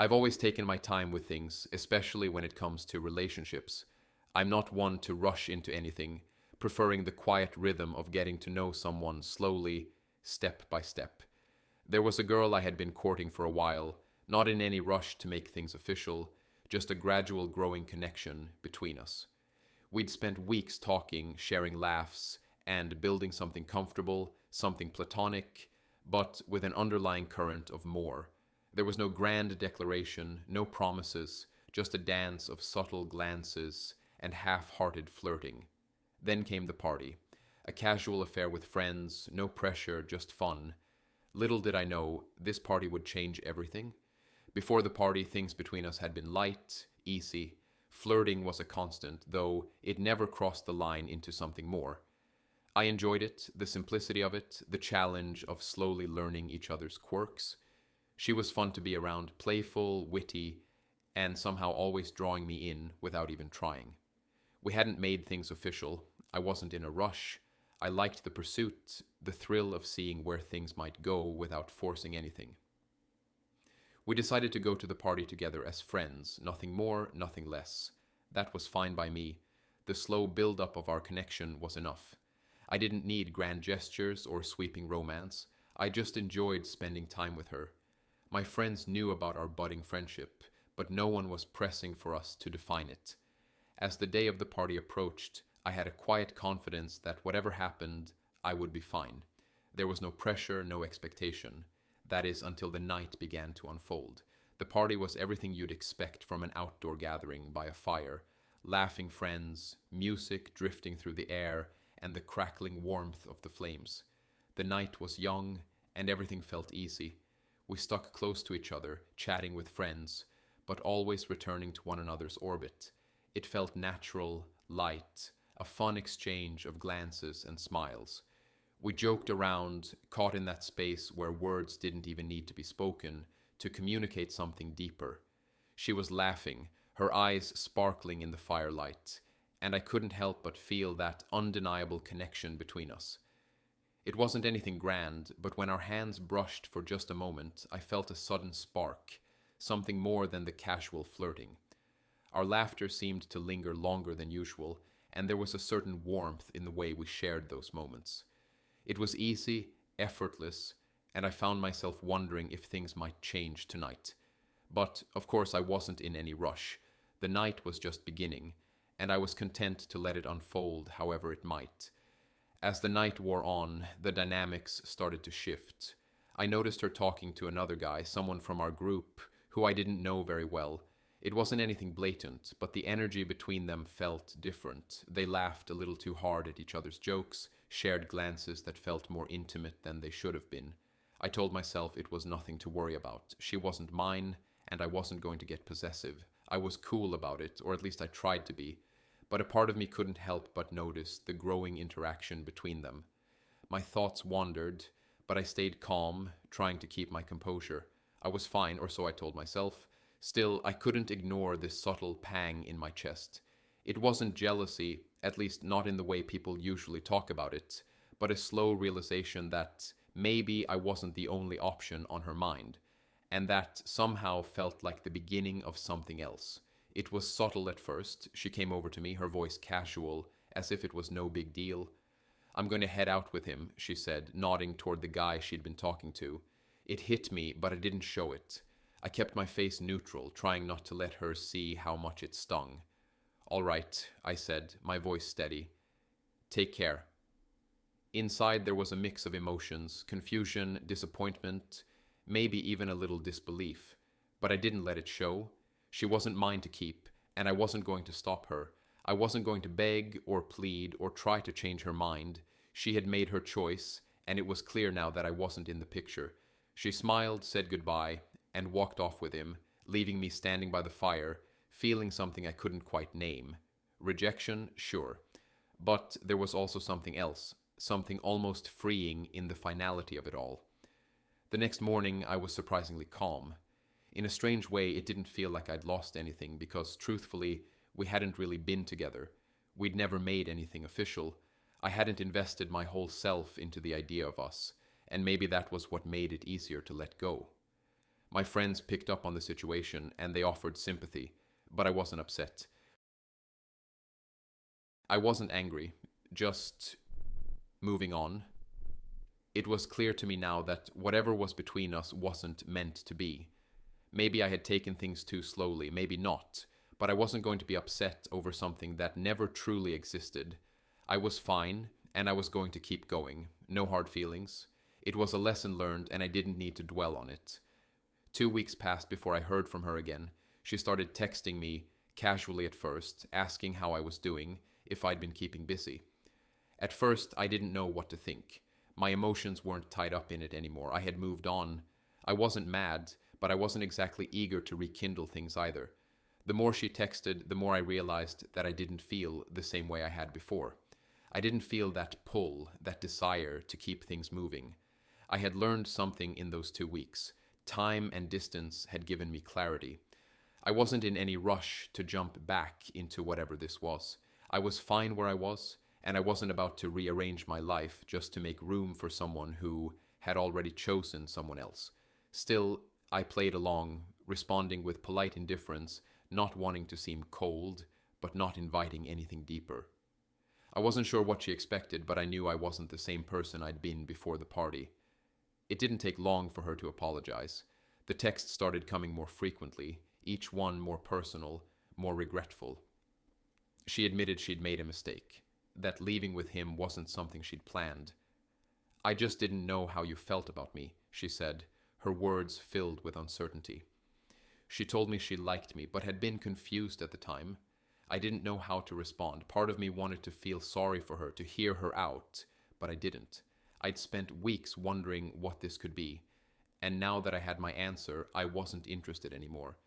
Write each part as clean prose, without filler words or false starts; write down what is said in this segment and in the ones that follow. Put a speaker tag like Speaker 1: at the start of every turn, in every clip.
Speaker 1: I've always taken my time with things, especially when it comes to relationships. I'm not one to rush into anything, preferring the quiet rhythm of getting to know someone slowly, step by step. There was a girl I had been courting for a while, not in any rush to make things official, just a gradual growing connection between us. We'd spent weeks talking, sharing laughs, and building something comfortable, something platonic, but with an underlying current of more. There was no grand declaration, no promises, just a dance of subtle glances and half-hearted flirting. Then came the party. A casual affair with friends, no pressure, just fun. Little did I know, this party would change everything. Before the party, things between us had been light, easy. Flirting was a constant, though it never crossed the line into something more. I enjoyed it, the simplicity of it, the challenge of slowly learning each other's quirks. She was fun to be around, playful, witty, and somehow always drawing me in without even trying. We hadn't made things official. I wasn't in a rush. I liked the pursuit, the thrill of seeing where things might go without forcing anything. We decided to go to the party together as friends, nothing more, nothing less. That was fine by me. The slow build-up of our connection was enough. I didn't need grand gestures or sweeping romance. I just enjoyed spending time with her. My friends knew about our budding friendship, but no one was pressing for us to define it. As the day of the party approached, I had a quiet confidence that whatever happened, I would be fine. There was no pressure, no expectation. That is, until the night began to unfold. The party was everything you'd expect from an outdoor gathering by a fire. Laughing friends, music drifting through the air, and the crackling warmth of the flames. The night was young, and everything felt easy. We stuck close to each other, chatting with friends, but always returning to one another's orbit. It felt natural, light, a fun exchange of glances and smiles. We joked around, caught in that space where words didn't even need to be spoken to communicate something deeper. She was laughing, her eyes sparkling in the firelight, and I couldn't help but feel that undeniable connection between us. It wasn't anything grand, but when our hands brushed for just a moment, I felt a sudden spark, something more than the casual flirting. Our laughter seemed to linger longer than usual, and there was a certain warmth in the way we shared those moments. It was easy, effortless, and I found myself wondering if things might change tonight. But, of course, I wasn't in any rush. The night was just beginning, and I was content to let it unfold however it might. As the night wore on, the dynamics started to shift. I noticed her talking to another guy, someone from our group, who I didn't know very well. It wasn't anything blatant, but the energy between them felt different. They laughed a little too hard at each other's jokes, shared glances that felt more intimate than they should have been. I told myself it was nothing to worry about. She wasn't mine, and I wasn't going to get possessive. I was cool about it, or at least I tried to be. But a part of me couldn't help but notice the growing interaction between them. My thoughts wandered, but I stayed calm, trying to keep my composure. I was fine, or so I told myself. Still, I couldn't ignore this subtle pang in my chest. It wasn't jealousy, at least not in the way people usually talk about it, but a slow realization that maybe I wasn't the only option on her mind, and that somehow felt like the beginning of something else. It was subtle at first. She came over to me, her voice casual, as if it was no big deal. "I'm going to head out with him," she said, nodding toward the guy she'd been talking to. It hit me, but I didn't show it. I kept my face neutral, trying not to let her see how much it stung. "All right," I said, my voice steady. "Take care." Inside there was a mix of emotions, confusion, disappointment, maybe even a little disbelief. But I didn't let it show. She wasn't mine to keep, and I wasn't going to stop her. I wasn't going to beg or plead or try to change her mind. She had made her choice, and it was clear now that I wasn't in the picture. She smiled, said goodbye, and walked off with him, leaving me standing by the fire, feeling something I couldn't quite name. Rejection, sure. But there was also something else, something almost freeing in the finality of it all. The next morning I was surprisingly calm. In a strange way, it didn't feel like I'd lost anything because, truthfully, we hadn't really been together. We'd never made anything official. I hadn't invested my whole self into the idea of us, and maybe that was what made it easier to let go. My friends picked up on the situation and they offered sympathy, but I wasn't upset. I wasn't angry, just moving on. It was clear to me now that whatever was between us wasn't meant to be. Maybe I had taken things too slowly, maybe not, but I wasn't going to be upset over something that never truly existed. I was fine, and I was going to keep going. No hard feelings. It was a lesson learned, and I didn't need to dwell on it. 2 weeks passed before I heard from her again. She started texting me, casually at first, asking how I was doing, if I'd been keeping busy. At first, I didn't know what to think. My emotions weren't tied up in it anymore. I had moved on. I wasn't mad, but I wasn't exactly eager to rekindle things either. The more she texted, the more I realized that I didn't feel the same way I had before. I didn't feel that pull, that desire to keep things moving. I had learned something in those 2 weeks. Time and distance had given me clarity. I wasn't in any rush to jump back into whatever this was. I was fine where I was, and I wasn't about to rearrange my life just to make room for someone who had already chosen someone else. Still, I played along, responding with polite indifference, not wanting to seem cold, but not inviting anything deeper. I wasn't sure what she expected, but I knew I wasn't the same person I'd been before the party. It didn't take long for her to apologize. The texts started coming more frequently, each one more personal, more regretful. She admitted she'd made a mistake, that leaving with him wasn't something she'd planned. "I just didn't know how you felt about me," she said, her words filled with uncertainty. She told me she liked me, but had been confused at the time. I didn't know how to respond. Part of me wanted to feel sorry for her, to hear her out, but I didn't. I'd spent weeks wondering what this could be, and now that I had my answer, I wasn't interested anymore.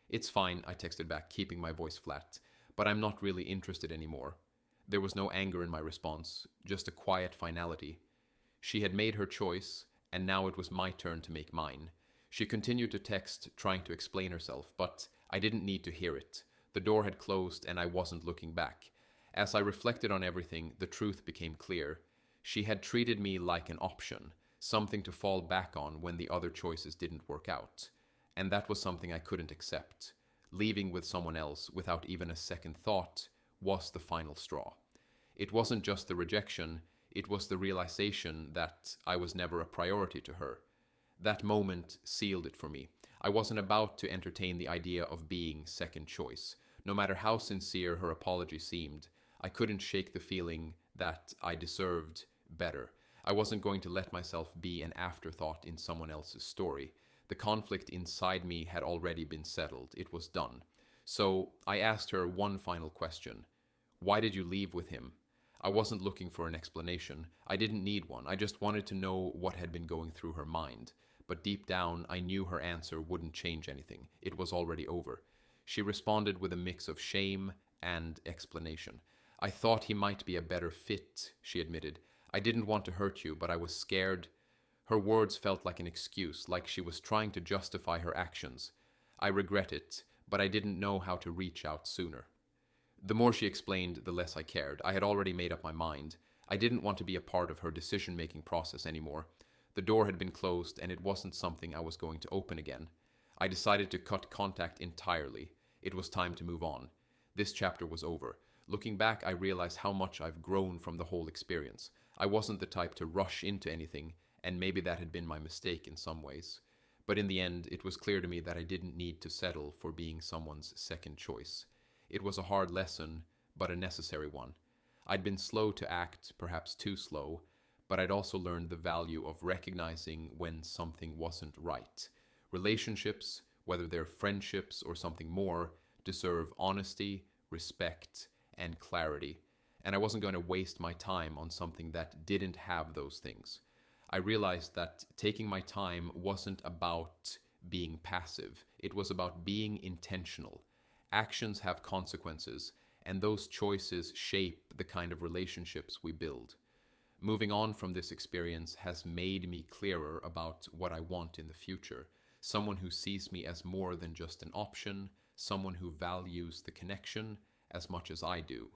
Speaker 1: "It's fine," I texted back, keeping my voice flat, "but I'm not really interested anymore." There was no anger in my response, just a quiet finality. She had made her choice, and now it was my turn to make mine. She continued to text, trying to explain herself, but I didn't need to hear it. The door had closed, and I wasn't looking back. As I reflected on everything, the truth became clear. She had treated me like an option, something to fall back on when the other choices didn't work out. And that was something I couldn't accept. Leaving with someone else without even a second thought was the final straw. It wasn't just the rejection, it was the realization that I was never a priority to her. That moment sealed it for me. I wasn't about to entertain the idea of being second choice. No matter how sincere her apology seemed, I couldn't shake the feeling that I deserved better. I wasn't going to let myself be an afterthought in someone else's story. The conflict inside me had already been settled. It was done. So I asked her one final question. "Why did you leave with him?" I wasn't looking for an explanation. I didn't need one. I just wanted to know what had been going through her mind. But deep down, I knew her answer wouldn't change anything. It was already over. She responded with a mix of shame and explanation. "I thought he might be a better fit," she admitted. "I didn't want to hurt you, but I was scared." Her words felt like an excuse, like she was trying to justify her actions. "I regret it, but I didn't know how to reach out sooner." The more she explained, the less I cared. I had already made up my mind. I didn't want to be a part of her decision-making process anymore. The door had been closed, and it wasn't something I was going to open again. I decided to cut contact entirely. It was time to move on. This chapter was over. Looking back, I realized how much I've grown from the whole experience. I wasn't the type to rush into anything, and maybe that had been my mistake in some ways. But in the end, it was clear to me that I didn't need to settle for being someone's second choice. It was a hard lesson, but a necessary one. I'd been slow to act, perhaps too slow, but I'd also learned the value of recognizing when something wasn't right. Relationships, whether they're friendships or something more, deserve honesty, respect, and clarity. And I wasn't going to waste my time on something that didn't have those things. I realized that taking my time wasn't about being passive. It was about being intentional. Actions have consequences, and those choices shape the kind of relationships we build. Moving on from this experience has made me clearer about what I want in the future. Someone who sees me as more than just an option, someone who values the connection as much as I do.